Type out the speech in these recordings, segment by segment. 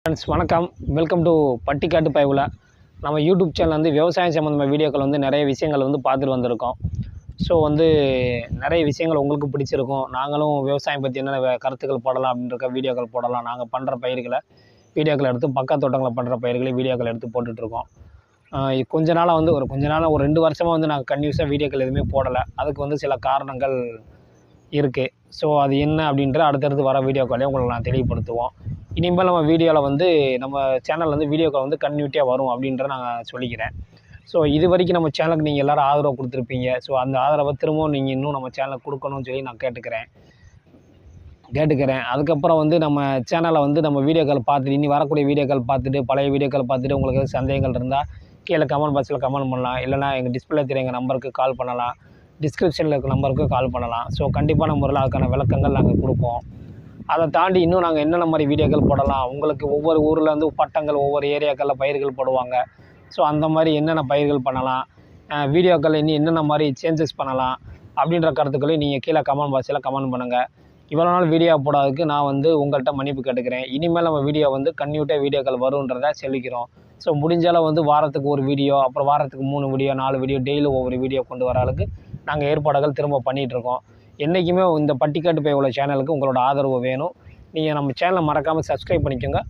Friends வணக்கம். Welcome to பட்டிக்காட்டு பயவுல. நம்ம யூடியூப் சேனல் வந்து விவசாயம் சம்மந்தமான வீடியோக்கள் வந்து நிறைய விஷயங்கள் வந்து பார்த்துட்டு வந்திருக்கோம். ஸோ வந்து நிறைய விஷயங்கள் உங்களுக்கு பிடிச்சிருக்கும். நாங்களும் விவசாயம் பற்றி என்னென்ன கருத்துக்கள் போடலாம் அப்படின்ற வீடியோக்கள் போடலாம். நாங்கள் பண்ணுற பயிர்களை வீடியோக்கள் எடுத்து பக்கத்து தோட்டங்களை பண்ணுற பயிர்களை வீடியோக்கள் எடுத்து போட்டுட்ருக்கோம். கொஞ்ச நாளாக ஒரு 2 வருஷமாக வந்து நாங்கள் கன்டினியூஸாக வீடியோக்கள் எதுவுமே போடலை. அதுக்கு வந்து சில காரணங்கள் இருக்குது. ஸோ அது என்ன அப்படின்ற அடுத்தடுத்து வர வீடியோக்களே உங்களுக்கு நான் தெளிவுபடுத்துவோம். இனிமேல் நம்ம வீடியோவில் வந்து நம்ம சேனலில் வந்து வீடியோக்கள் வந்து கன்டினியூட்டியாக வரும் அப்படின்றத நான் சொல்லிக்கிறேன். ஸோ இது வரைக்கும் நம்ம சேனலுக்கு நீங்கள் எல்லோரும் ஆதரவு கொடுத்துருப்பீங்க. ஸோ அந்த ஆதரவை திரும்பவும் நீங்கள் இன்னும் நம்ம சேனலுக்கு கொடுக்கணும்னு சொல்லி நான் கேட்டுக்கிறேன். அதுக்கப்புறம் வந்து நம்ம சேனலை வந்து நம்ம வீடியோக்கள் பார்த்துட்டு இனி வரக்கூடிய வீடியோக்கள் பார்த்துட்டு பழைய வீடியோக்கள் பார்த்துட்டு உங்களுக்கு எதாவது சந்தேகங்கள் இருந்தால் கீழே கமெண்ட் பாக்ஸில் கமெண்ட் பண்ணலாம். இல்லைனா எங்கள் டிஸ்பிளே தெரிய எங்கள் நம்பருக்கு கால் பண்ணலாம். டிஸ்கிரிப்ஷனில் இருக்க நம்பருக்கு கால் பண்ணலாம். ஸோ கண்டிப்பான முறையில் அதுக்கான விளக்கங்கள் நாங்கள் கொடுப்போம். அதை தாண்டி இன்னும் நாங்கள் என்னென்ன மாதிரி வீடியோக்கள் போடலாம், உங்களுக்கு ஒவ்வொரு ஊரில் வந்து பட்டங்கள் ஒவ்வொரு ஏரியாக்களில் பயிர்கள் போடுவாங்க. ஸோ அந்த மாதிரி என்னென்ன பயிர்கள் பண்ணலாம், வீடியோக்கள் இன்னும் என்னென்ன மாதிரி சேஞ்சஸ் பண்ணலாம் அப்படின்ற கருத்துக்களையும் நீங்கள் கீழே கமெண்ட் பாக்ஸில் கமெண்ட் பண்ணுங்கள். இவ்வளோ நாள் வீடியோ போடாததுக்கு நான் வந்து உங்கள்கிட்ட மன்னிப்பு கேட்டுக்கிறேன். இனிமேல் நம்ம வீடியோ வந்து கன்டினியூட்டாக வீடியோக்கள் வருன்றதை சொல்லிக்கிறோம். ஸோ முடிஞ்சாலும் வந்து வாரத்துக்கு ஒரு வீடியோ, அப்புறம் வாரத்துக்கு 3 வீடியோ 4 வீடியோ டெய்லி ஒவ்வொரு வீடியோ கொண்டு வர அளவுக்கு நாங்கள் ஏற்பாடுகள் திரும்ப பண்ணிகிட்ருக்கோம். என்றைக்குமே இந்த பட்டிக்காட்டு பயவுல சேனலுக்கு உங்களோட ஆதரவு வேணும். நீங்கள் நம்ம சேனலை மறக்காமல் சப்ஸ்கிரைப் பண்ணிக்கோங்க.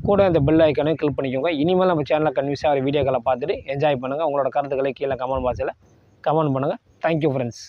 கூட இந்த பெல் ஐக்கானையும் கிளிக் பண்ணிக்கோங்க. இனிமேல் நம்ம சேனலில் கன்வியூஸாக வீடியோக்களை பார்த்துட்டு என்ஜாய் பண்ணுங்கள். உங்களோட கருத்துக்களை கீழே கமெண்ட் பாக்ஸில் கமெண்ட் பண்ணுங்கள். Thank you friends.